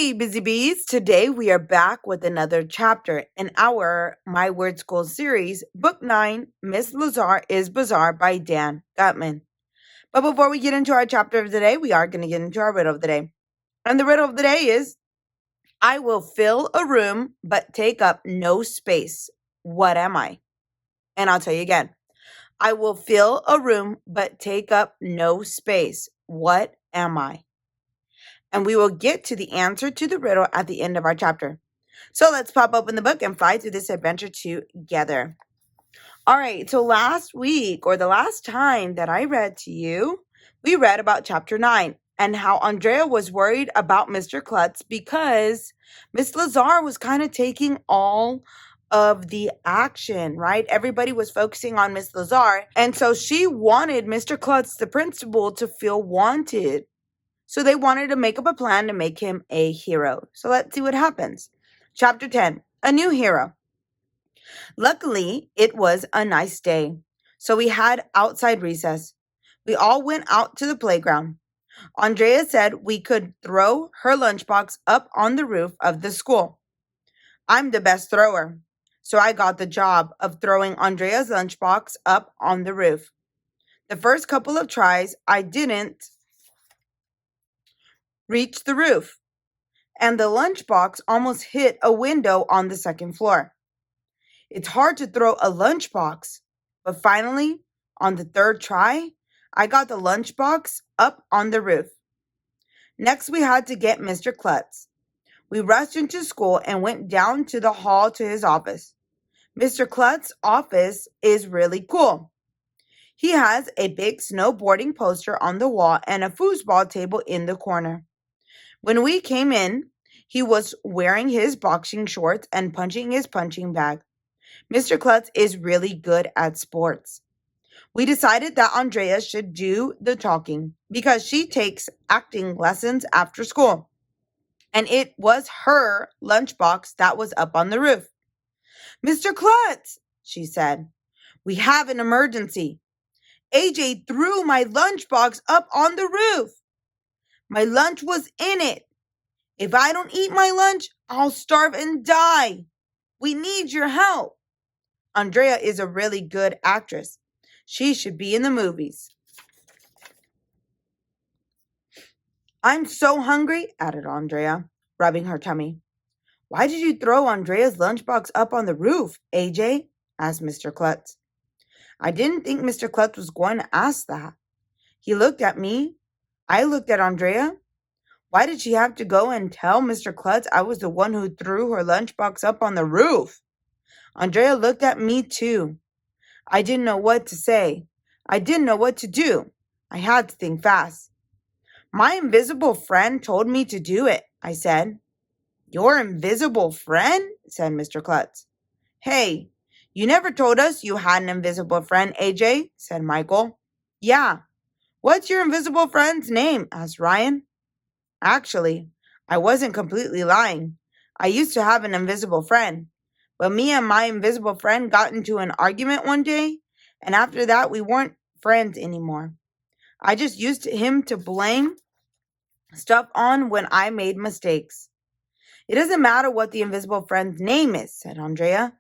Hey, busy bees. Today we are back with another chapter in our My Word School series, Book 9, Miss Lazar is Bizarre by Dan Gutman. But before we get into our chapter of the day, we are going to get into our riddle of the day. And the riddle of the day is, I will fill a room but take up no space. What am I? And I'll tell you again. I will fill a room but take up no space. What am I? And we will get to the answer to the riddle at the end of our chapter. So let's pop open the book and fly through this adventure together. All right, so last week, or the last time that I read to you, we read about chapter 9 and how Andrea was worried about Mr. Klutz because Miss Lazar was kind of taking all of the action, right? Everybody was focusing on Miss Lazar, and so she wanted Mr. Klutz, the principal, to feel wanted. So they wanted to make up a plan to make him a hero. So let's see what happens. Chapter 10, a new hero. Luckily, it was a nice day. So we had outside recess. We all went out to the playground. Andrea said we could throw her lunchbox up on the roof of the school. I'm the best thrower. So I got the job of throwing Andrea's lunchbox up on the roof. The first couple of tries, I didn't reach the roof, and the lunchbox almost hit a window on the second floor. It's hard to throw a lunchbox, but finally, on the third try, I got the lunchbox up on the roof. Next, we had to get Mr. Klutz. We rushed into school and went down to the hall to his office. Mr. Klutz's office is really cool. He has a big snowboarding poster on the wall and a foosball table in the corner. When we came in, he was wearing his boxing shorts and punching his punching bag. Mr. Klutz is really good at sports. We decided that Andrea should do the talking because she takes acting lessons after school. And it was her lunchbox that was up on the roof. Mr. Klutz, she said, we have an emergency. AJ threw my lunchbox up on the roof. My lunch was in it. If I don't eat my lunch, I'll starve and die. We need your help. Andrea is a really good actress. She should be in the movies. I'm so hungry, added Andrea, rubbing her tummy. Why did you throw Andrea's lunchbox up on the roof, AJ? Asked Mr. Klutz. I didn't think Mr. Klutz was going to ask that. He looked at me. I looked at Andrea. Why did she have to go and tell Mr. Klutz I was the one who threw her lunchbox up on the roof? Andrea looked at me too. I didn't know what to say. I didn't know what to do. I had to think fast. My invisible friend told me to do it, I said. Your invisible friend? Said Mr. Klutz. Hey, you never told us you had an invisible friend, AJ, said Michael. Yeah. What's your invisible friend's name? Asked Ryan. Actually, I wasn't completely lying. I used to have an invisible friend, but me and my invisible friend got into an argument one day, and after that we weren't friends anymore. I just used him to blame stuff on when I made mistakes. It doesn't matter what the invisible friend's name is, said Andrea.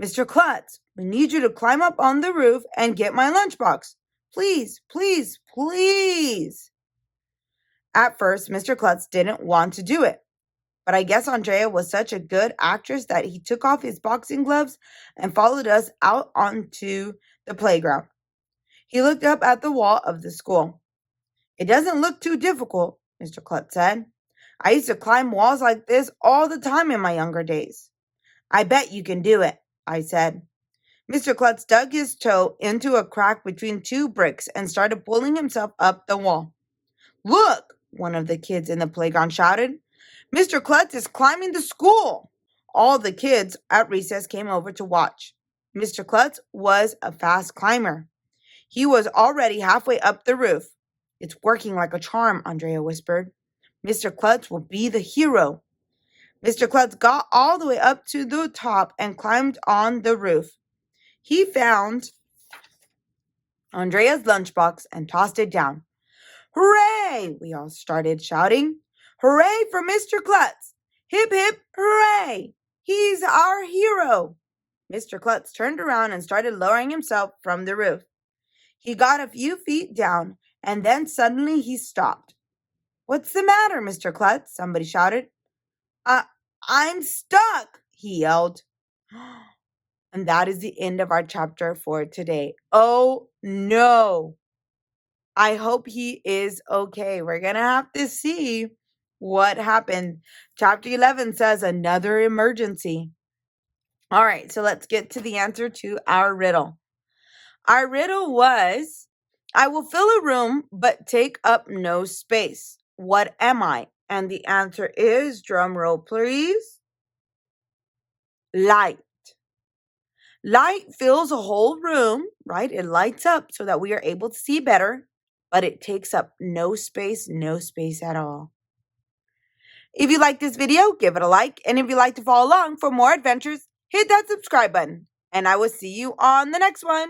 Mr. Klutz, we need you to climb up on the roof and get my lunchbox. Please, please, please. At first, Mr. Klutz didn't want to do it, but I guess Andrea was such a good actress that he took off his boxing gloves and followed us out onto the playground. He looked up at the wall of the school. It doesn't look too difficult, Mr. Klutz said. I used to climb walls like this all the time in my younger days. I bet you can do it, I said. Mr. Klutz dug his toe into a crack between two bricks and started pulling himself up the wall. Look, one of the kids in the playground shouted. Mr. Klutz is climbing the school. All the kids at recess came over to watch. Mr. Klutz was a fast climber. He was already halfway up the roof. It's working like a charm, Andrea whispered. Mr. Klutz will be the hero. Mr. Klutz got all the way up to the top and climbed on the roof. He found Andrea's lunchbox and tossed it down. Hooray! We all started shouting. Hooray for Mr. Klutz! Hip, hip, hooray! He's our hero! Mr. Klutz turned around and started lowering himself from the roof. He got a few feet down, and then suddenly he stopped. What's the matter, Mr. Klutz? Somebody shouted. I'm stuck, he yelled. And that is the end of our chapter for today. Oh, no. I hope he is okay. We're going to have to see what happened. Chapter 11 says another emergency. All right, so let's get to the answer to our riddle. Our riddle was, I will fill a room but take up no space. What am I? And the answer is, drum roll please, light. Light fills a whole room, right? It lights up so that we are able to see better, but it takes up no space at all. If you like this video, give it a like. And if you'd like to follow along for more adventures, hit that subscribe button. And I will see you on the next one.